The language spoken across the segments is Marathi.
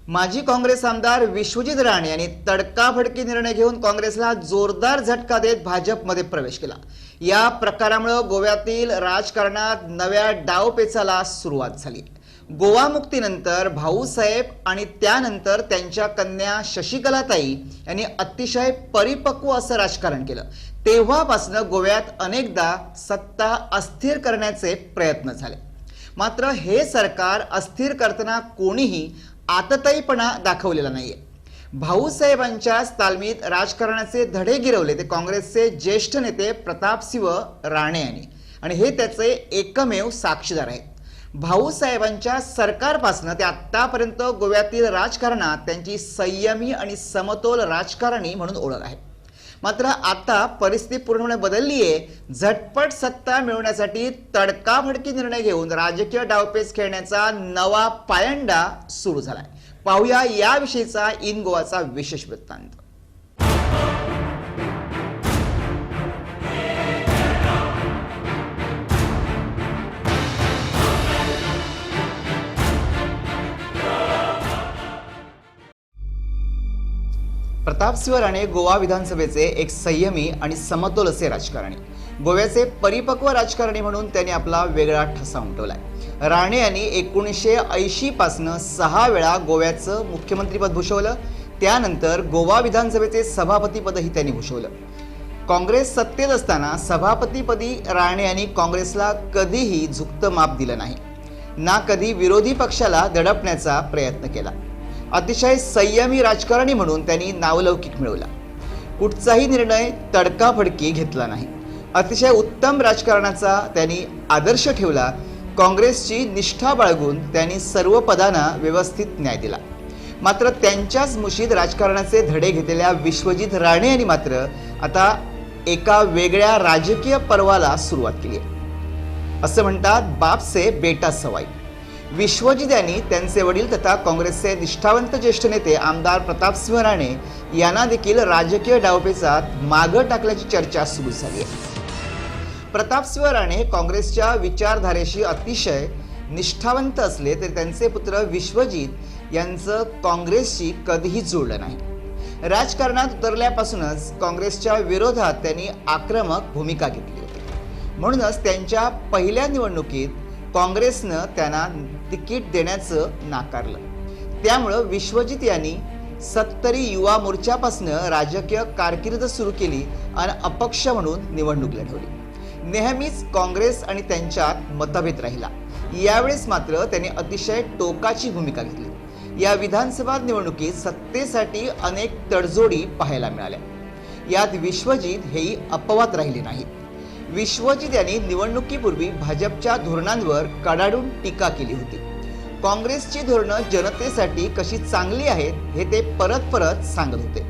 माजी काँग्रेस आमदार विश्वजित राणे यांनी तडकाफडकी निर्णय घेऊन काँग्रेसला जोरदार झटका देत भाजपमध्ये प्रवेश केला। या प्रकारामुळे गोव्यातील राजकारणात नव्या डावपेचाला सुरुवात झाली। गोवा मुक्तीनंतर भाऊसाहेब आणि त्यानंतर त्यांच्या कन्या शशिकलाताई यांनी अतिशय परिपक्व असं राजकारण केलं। तेव्हापासून गोव्यात अनेकदा सत्ता अस्थिर करण्याचे प्रयत्न झाले, मात्र हे सरकार अस्थिर करताना कोणीही आतताईपणा दाखवलेला नाहीये। भाऊसाहेबांच्या तालमीत राजकारणाचे धडे गिरवले ते काँग्रेसचे ज्येष्ठ नेते प्रतापसिंह राणे यांनी, आणि हे त्याचे एकमेव साक्षीदार आहेत। भाऊसाहेबांच्या सरकारपासून ते आतापर्यंत गोव्यातील राजकारणात त्यांची संयमी आणि समतोल राजकारणी म्हणून ओळख आहे। मात्र आता परिस्थिती पूर्णपणे बदलली आहे। झटपट सत्ता मिळवण्यासाठी तडकाफडकी निर्णय घेऊन राजकीय डावपेच खेळण्याचा नवा पायंडा सुरू झालाय। पाहूया याविषयीचा इन गोवाचा विशेष वृत्तांत। प्रतापसिंह राणे गोवा विधानसभेचे एक संयमी आणि समतोल असे राजकारणी, गोव्याचे परिपक्व राजकारणी म्हणून त्यांनी आपला वेगळा ठसा उमटवलाय। राणे यांनी 1980 पासून 6 वेळा गोव्याचं मुख्यमंत्रीपद भूषवलं। त्यानंतर गोवा विधानसभेचे सभापतीपदही त्यांनी भूषवलं। काँग्रेस सत्तेत असताना सभापतीपदी राणे यांनी काँग्रेसला कधीही झुकतं माप दिलं नाही, ना कधी विरोधी पक्षाला दडपण्याचा प्रयत्न केला। अतिशय संयमी राजकारणी म्हणून त्यांनी नावलौकिक मिळवला। कुठचाही निर्णय तडकाफडकी घेतला नाही। अतिशय उत्तम राजकारणाचा त्यांनी आदर्श ठेवला। काँग्रेसची निष्ठा बाळगून त्यांनी सर्व पदांना व्यवस्थित न्याय दिला। मात्र त्यांच्याच मुशीत राजकारणाचे धडे घेतलेल्या विश्वजित राणे यांनी मात्र आता एका वेगळ्या राजकीय पर्वाला सुरुवात केली आहे। असं म्हणतात, बाप से बेटा सवाई। विश्वजित यांनी त्यांचे वडील तथा काँग्रेसचे निष्ठावंत ज्येष्ठ नेते आमदार प्रतापसिंह राणे यांना देखील राजकीय डावपेचात मागे टाकल्याची चर्चा सुरू झाली आहे। प्रतापसिंह राणे काँग्रेसच्या विचारधारेशी अतिशय निष्ठावंत असले तरी त्यांचे पुत्र विश्वजित यांचं काँग्रेसशी कधीही जुळलं नाही। राजकारणात उतरल्यापासूनच काँग्रेसच्या विरोधात त्यांनी आक्रमक भूमिका घेतली होती। म्हणूनच त्यांच्या पहिल्या निवडणुकीत काँग्रेसनं त्यांना तिकीट देण्याचं नाकारलं। त्यामुळे विश्वजित यांनी 70 युवा मोर्चापासून राजकीय कारकीर्द सुरू केली आणि अपक्ष म्हणून निवडणूक लढवली। नेहमीच काँग्रेस आणि त्यांच्यात मतभेद राहिला। यावेळेस मात्र त्यांनी अतिशय टोकाची भूमिका घेतली। या विधानसभा निवडणुकीत सत्तेसाठी अनेक तडजोडी पाहायला मिळाल्या। यात विश्वजित हेही अपवाद राहिले नाहीत। विश्वजित यांनी निवडणुकीपूर्वी भाजपच्या धोरणांवर कडाडून टीका केली होती। काँग्रेसची धोरणं जनतेसाठी कशी चांगली आहेत हे ते परत परत सांगत होते।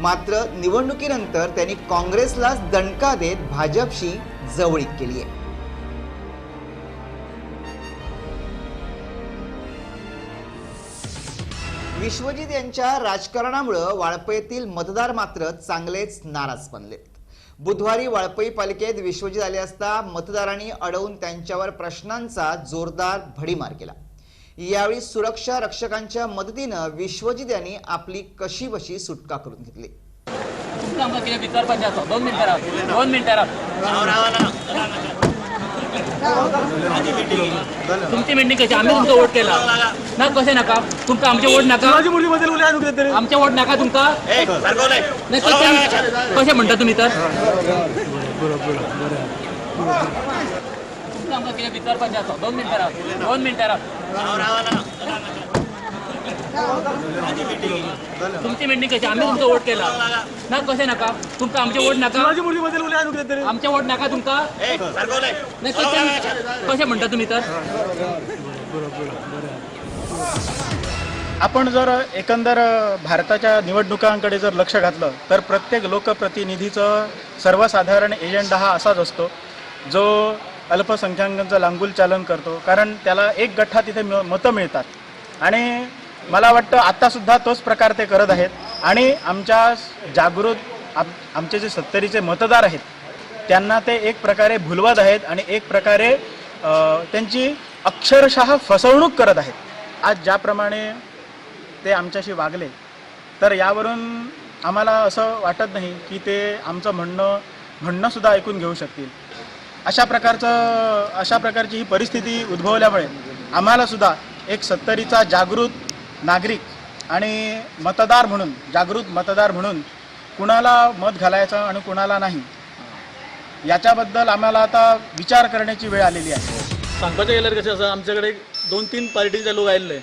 मात्र निवडणुकीनंतर त्यांनी काँग्रेसला दणका देत भाजपशी जवळीक केली आहे। विश्वजित यांच्या राजकारणामुळे वाळपईतील मतदार मात्र चांगलेच नाराज बनलेत। बुधवारी वाळपई पालिकेत विश्वजित आले असता मतदारांनी अडवून त्यांच्यावर प्रश्नांचा जोरदार भडीमार केला। यावेळी सुरक्षा रक्षकांच्या मदतीनं विश्वजित यांनी आपली कशीबशी सुटका करून घेतली। तुमची मीटिंग कशी आम्ही तुमचा वोट केला ना, कसे नका तुमका आमचे वोट नका, आमचे वोट नका तुमका नाही, कसे म्हणता तुम्ही तर भितर पंचायत 2 मिनिटं तुमची मीटिंग कशी आम्ही तुमचा वोट केला ना, कसे नका तुमका आमचे वोट नका, आमचे वोट नका तुमका नाही, कसे म्हणता तुम्ही तर आपण जर एकंदर भारताच्या निवडणुकांकडे जर लक्ष घातलं तर प्रत्येक लोकप्रतिनिधीचं सर्वसाधारण एजेंडा हा असाच असतो जो अल्पसंख्याकांचं लांगुल चालन करतो, कारण त्याला एक गठ्ठा तिथे मतं मिळतात। आणि मला वाटतं आत्तासुद्धा तोच प्रकार ते करत आहेत। आणि आमच्या जागृत आमचे जे 70चे मतदार आहेत त्यांना ते एक प्रकारे भुलवत आहेत आणि एक प्रकारे त्यांची अक्षरशः फसवणूक करत आहेत। आज ज्याप्रमाणे ते आमच्याशी वागले तर यावरून आम्हाला असं वाटत नाही की ते आमचं म्हणणंसुद्धा ऐकून घेऊ शकतील. अशा प्रकारची ही परिस्थिती उद्भवल्यामुळे आम्हालासुद्धा एक 70चा जागृत नागरिक आणि जागृत मतदार म्हणून कुणाला मत घालायचं आणि कुणाला नाही याच्याबद्दल आम्हाला आता विचार करण्याची वेळ आलेली आहे. सांगपाचें गेल्यार कशें आसा, आमचे 2-3 पार्टीचे लोक आयिल्ले.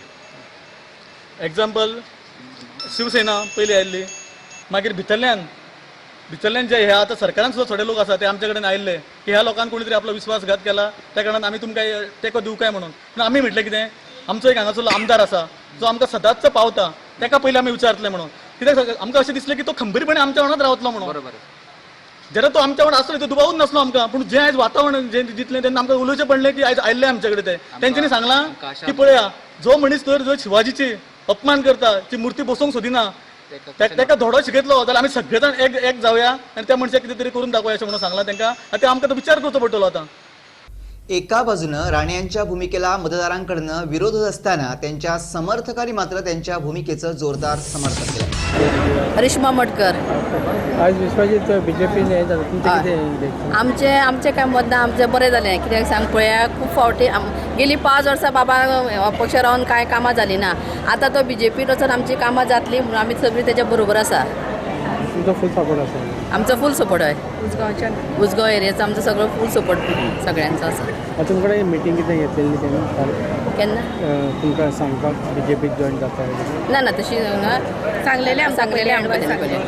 एग्जाम्पल शिवसेना पयलीं आयिल्ली, मागीर भितरल्यान जे ह्या आतां सरकारान सुद्दां थोडे लोक आसा ते आमचे कडेन आयिल्ले की ह्या लोकांनी कोणी तरी आपलो विश्वासघात केला त्या कारणान आमी तुमकां तेंको दिवं काय म्हणून. पूण आमी म्हटलें कितें, आमचो एक हांगासरलो आमदार आसा जो आमकां सदांच पावता ताका पयलीं आमी विचारतले म्हणून. कित्याक आमकां अशें दिसलें की तो खंबीरपणे आमच्या वांगडाच रावतलो म्हणून. बरोबर. जरा तो आमच्या वांगडा आसलो तो दुबावूच नासलो आमकां. पूण जें आयज वातावरण जें दितलें तेन्ना आमकां उलोवचें पडलें की आयज आयिल्ले आमचे कडेन ते तेंच्यांनी सांगलां की पळया जो मनीस तर जो शिवाजीची अपमान करता, ती मुर्ती बसोवंक सोदिना, ताका धोडो शिकयतलो जाल्यार आमी सगळे जाण एक जावया आनी त्या मनशाक कितें तरी करून दाखोवया अशें म्हणून सांगलां तांकां. आनी ते आमकां तो विचार करचो पडटलो आतां. एका बाजूनं राणे यांच्या भूमिकेला मतदारांकडनं विरोध होत असताना त्यांच्या समर्थकांनी मात्र त्यांच्या भूमिकेचं जोरदार समर्थन केलं. रेश्मा मटकर आज विश्वाजीत बीजेपीन हे जाता तुमचे कितें आमचे काय मतदान आमचें बरें जालें. कित्याक सांग पळया, खूब फावटी गेलीं 5 वर्सां बाबा अपक्ष रावन कांय कामां जालीं ना. आतां तो बीजेपीन वचून आमची कामां जातलीं म्हणून आमी सगळीं तेच्या बरोबर आसा. तुमचो फूल सपोर्ट आसा? आमचो फूल सपोर्ट हय. उसगांव एरियाचो आमचो सगळो फूल सपोर्ट सगळ्यांचो आसा. तुमचे कडेन मिटींग कितें घेतलेली तेन्ना केन्ना तुमकां सांगपाक बीजेपीक जॉयन जाता? ना तशी सांगलेलें आमकां तेणे पयलीं.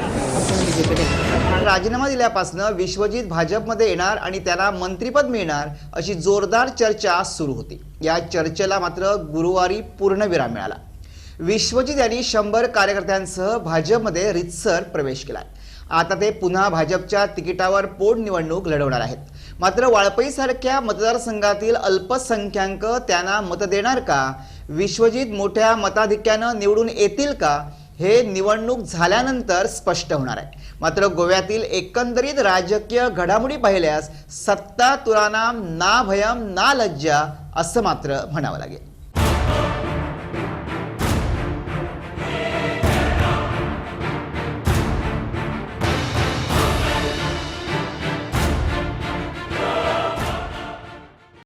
राजीनामा दिल्यापासून विश्वजित भाजपमध्ये येणार आणि त्यांना मंत्रिपद मिळणार अशी जोरदार चर्चा सुरू होती. या चर्चेला मात्र गुरुवारी पूर्णविराम मिळाला. विश्वजित यांनी 100 कार्यकर्त्यांसह भाजपमध्ये रितसर प्रवेश केलाय. आता ते पुन्हा भाजपच्या तिकिटावर पोटनिवडणूक लढवणार आहेत. मात्र वाळपईसारख्या मतदारसंघातील अल्पसंख्याक त्यांना मत देणार का? विश्वजित मोठ्या मताधिक्यानं निवडून येतील का? हे निवडणूक झाल्यानंतर स्पष्ट होणार आहे. मात्र गोव्यातील एकंदरीत राजकीय घडामोडी पाहिल्यास सत्ता तुरानाम ना भयम ना लज्जा असं मात्र म्हणावं लागेल.